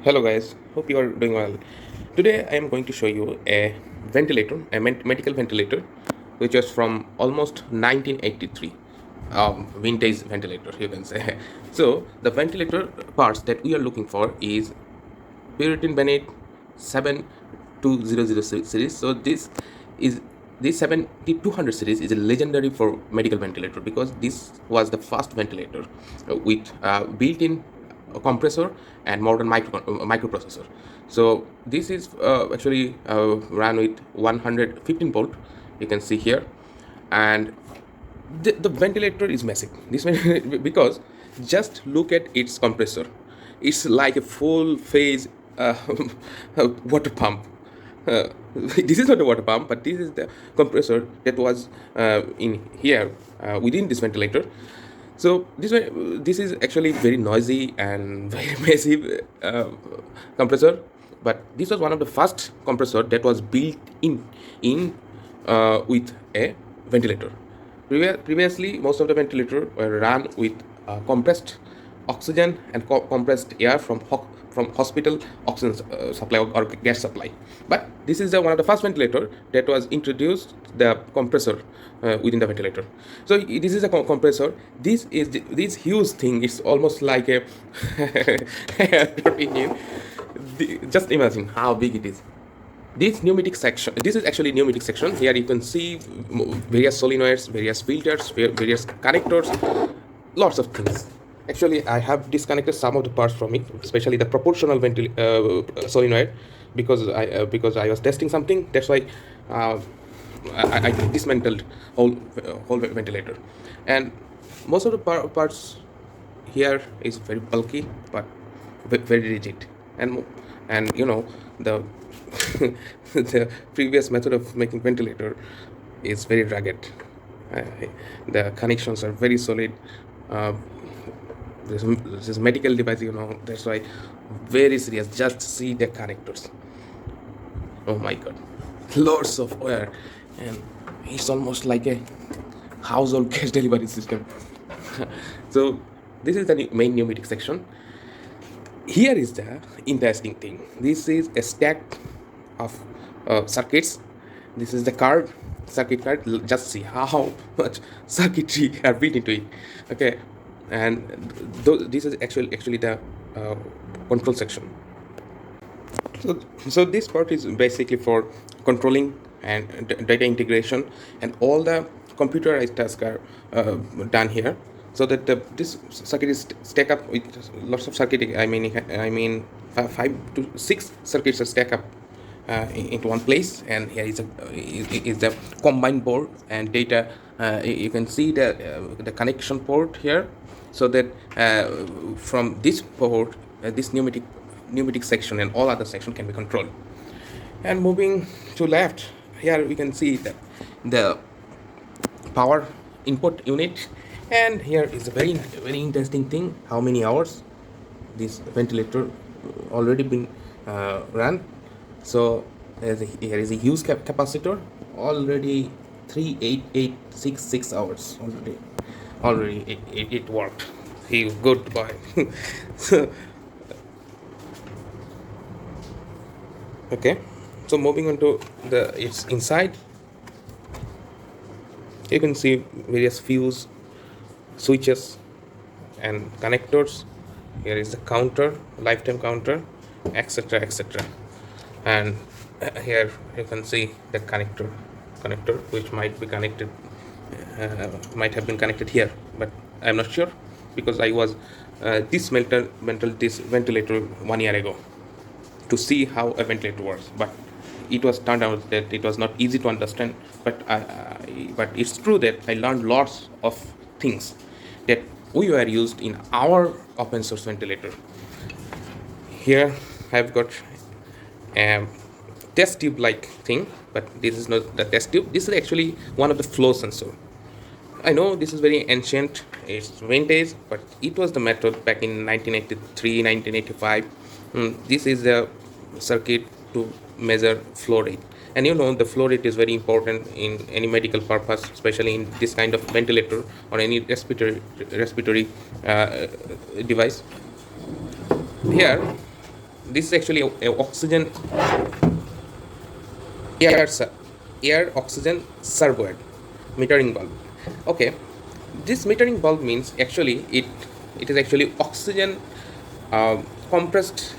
Hello guys, hope you are doing well. Today I am going to show you a ventilator, a medical ventilator, which is from almost 1983, vintage ventilator you can say. So the ventilator parts that we are looking for is Puritan Bennett 7200 series. So is this 7200 series is a legendary for medical ventilator because this was the first ventilator with built-in compressor and modern microprocessor. So this is actually ran with 115 volt. You can see here, and the ventilator is massive. This because just look at its compressor. It's like a full phase uh, water pump. This is not a water pump, but this is the compressor that was in here within this ventilator. So this is actually very noisy and very massive compressor, but this was one of the first compressor that was built in with a ventilator. Previously, most of the ventilator were run with compressed oxygen and compressed air from hospital oxygen supply or gas supply. But this is one of the first ventilator that was introduced the compressor within the ventilator. So this is a compressor. This huge thing. It's almost like a aircraft engine. Just imagine how big it is. This pneumatic section, this is actually pneumatic section. Here you can see various solenoids, various filters, various connectors, lots of things. Actually, I have disconnected some of the parts from it, especially the proportional solenoid, because I was testing something. That's why I dismantled whole ventilator, and most of the parts here is very bulky but very rigid, and you know the the previous method of making ventilator is very rugged. The connections are very solid. This medical device, that's why very serious. Just see the connectors. Oh my god, lots of wire, and it's almost like a household gas delivery system. So this is the main pneumatic section. Here is the interesting thing. This is a stack of circuits. This is the circuit card. Just see how much circuitry are built into it. Okay, and this is actually the control section. So this part is basically for controlling and data integration, and all the computerized tasks are done here, so that this circuit is stack up with lots of circuit. I mean 5 to 6 circuits are stack up into one place, and here is the combined board and data. You can see the connection port here, so that from this port, this pneumatic section and all other section can be controlled. And moving to left, here we can see the power input unit, and here is a very interesting thing, how many hours this ventilator already been run. So here is a huge capacitor, already 38866 hours already it worked. He goodbye. So okay, so moving on to its inside, you can see various fuse switches and connectors. Here is the counter, lifetime counter, etc. And here you can see the connector which might be connected, might have been connected here, but I'm not sure, because I was dismantled this ventilator 1 year ago to see how a ventilator works, but it was turned out that it was not easy to understand. But it's true that I learned lots of things that we were used in our open source ventilator. Here I've got a test tube like thing, but this is not the test tube. This is actually one of the flow sensor. I know this is very ancient, it's vintage, but it was the method back in 1983, 1985. This is the circuit to measure flow rate. And the flow rate is very important in any medical purpose, especially in this kind of ventilator or any respiratory device. Here this is actually a oxygen air air oxygen servoid metering bulb. Okay, this metering bulb means actually it is actually oxygen compressed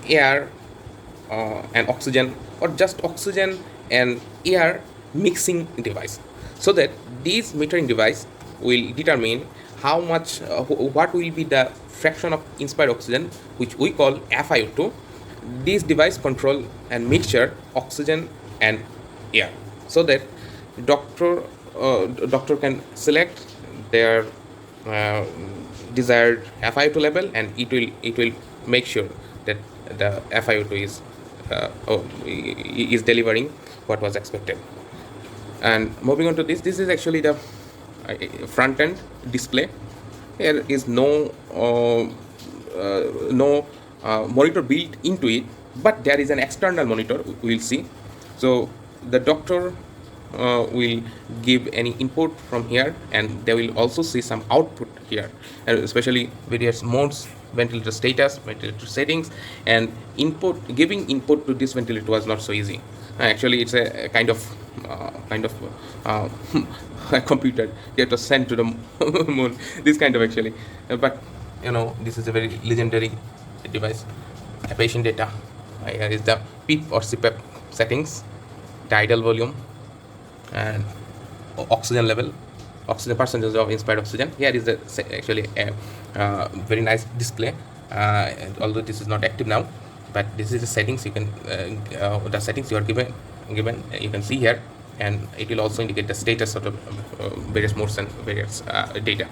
air and oxygen, or just oxygen and air mixing device, so that this metering device will determine how much what will be the fraction of inspired oxygen, which we call FiO2. This device control and mixture oxygen and air, so that doctor can select their desired FiO2 level, and it will make sure that the FiO2 is delivering what was expected. And moving on to this is actually the front end display. There is no monitor built into it, but there is an external monitor, we will see. So the doctor will give any input from here, and they will also see some output here, and especially various modes, ventilator status, ventilator settings, and giving input to this ventilator was not so easy. Actually, it's a kind of a computer. You have to send to the moon. This kind of actually, but this is a very legendary device. Patient data. Here is the PEEP or CPAP settings, tidal volume, and oxygen level, oxygen percentage of inspired oxygen. Here is actually a very nice display. Although this is not active now, but this is the settings. You can the settings you are given you can see here, and it will also indicate the status of the various modes and various data.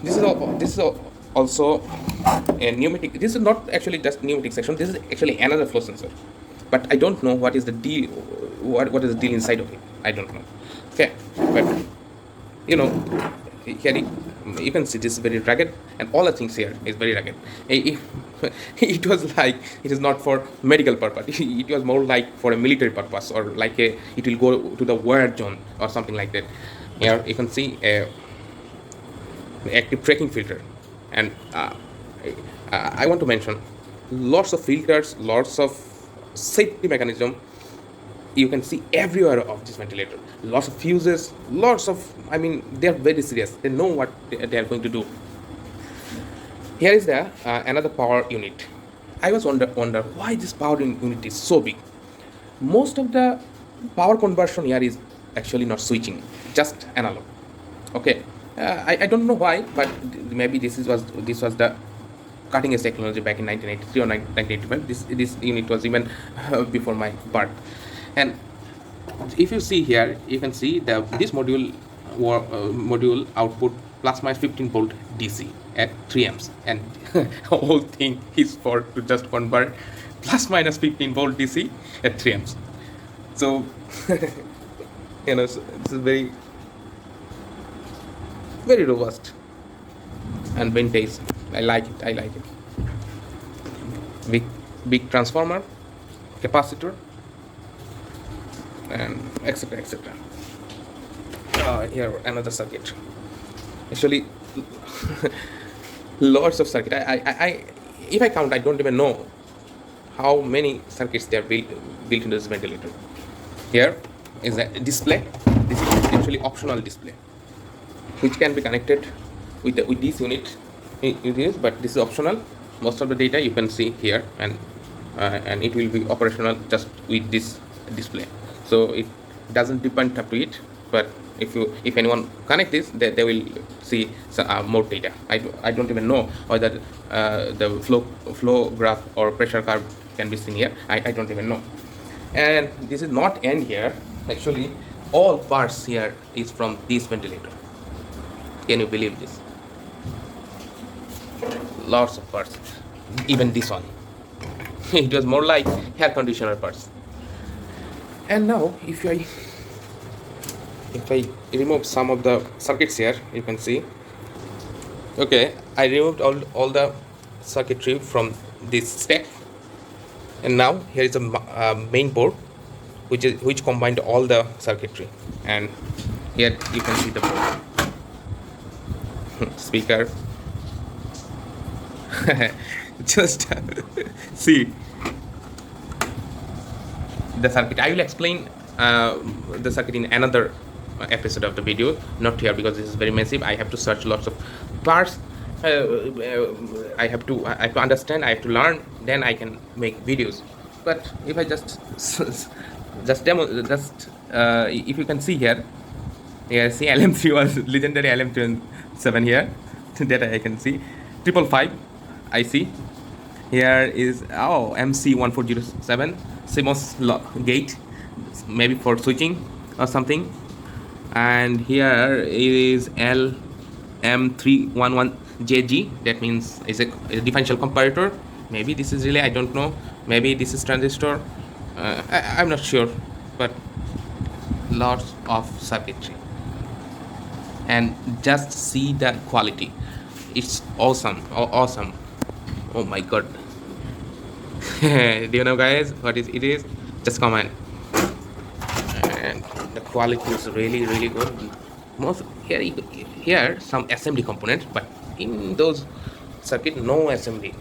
This is also a pneumatic. This is not actually just pneumatic section. This is actually another flow sensor, but I don't know what is the deal. What is the deal inside of it? I don't know. Okay, but here you can see this is very rugged, and all the things here is very rugged. It was like, it is not for medical purpose. It was more like for a military purpose, or like it will go to the war zone or something like that. Here you can see a active tracking filter, and I want to mention lots of filters, lots of safety mechanism. You can see everywhere of this ventilator. Lots of fuses, lots of, they are very serious. They know what they are going to do. Here is the another power unit. I was wonder why this power unit is so big. Most of the power conversion here is actually not switching, just analog. Okay, I don't know why, but maybe this was the cutting edge technology back in 1983 or 1985. This unit was even before my birth. And if you see here, you can see this module output plus minus 15 volt DC at 3 amps, and whole thing is to just convert plus minus 15 volt DC at 3 amps. So this is very, very robust and vintage. I like it. Big transformer, capacitor, and etc. Here another circuit. Actually, lots of circuit. I if I count, I don't even know how many circuits they are built into this ventilator. Here is a display. This is actually optional display, which can be connected with this unit. It is, but this is optional. Most of the data you can see here, and it will be operational just with this display. So it doesn't depend up to it, but if anyone connect this, they will see more data. I don't even know whether the flow graph or pressure curve can be seen here. I don't even know. And this is not end here. Actually, all parts here is from this ventilator. Can you believe this? Lots of parts, even this one. It was more like air conditioner parts. And now if I remove some of the circuits here, you can see, okay, I removed all the circuitry from this stack, and now here is a main board which combined all the circuitry, and here you can see the board. Speaker. Just see the circuit. I will explain the circuit in another episode of the video, not here, because this is very massive. I have to search lots of parts. I have to understand, I have to learn, then I can make videos. But if I just just demo, just if you can see here, see LM3 was legendary LM7 here. That I can see 555 I see. Here is MC1407 CMOS gate, maybe for switching or something. And here is LM311JG, that means it's a differential comparator. Maybe this is relay, I don't know. Maybe this is transistor. I'm not sure, but lots of circuitry. And just see the quality. It's awesome. Awesome. Oh my god. Do you know, guys, what it is? Just comment. And the quality is really, really good. Most here some assembly components, but in those circuit no assembly.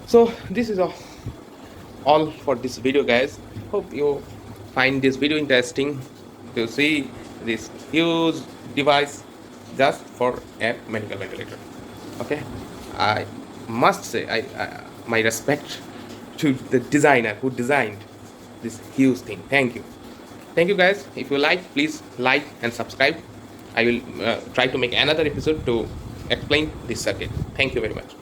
So this is all for this video, guys. Hope you find this video interesting to see this huge device just for a medical ventilator. Okay, I must say my respect to the designer who designed this huge thing. Thank you guys. If you like, please like and subscribe. I will try to make another episode to explain this circuit. Thank you very much.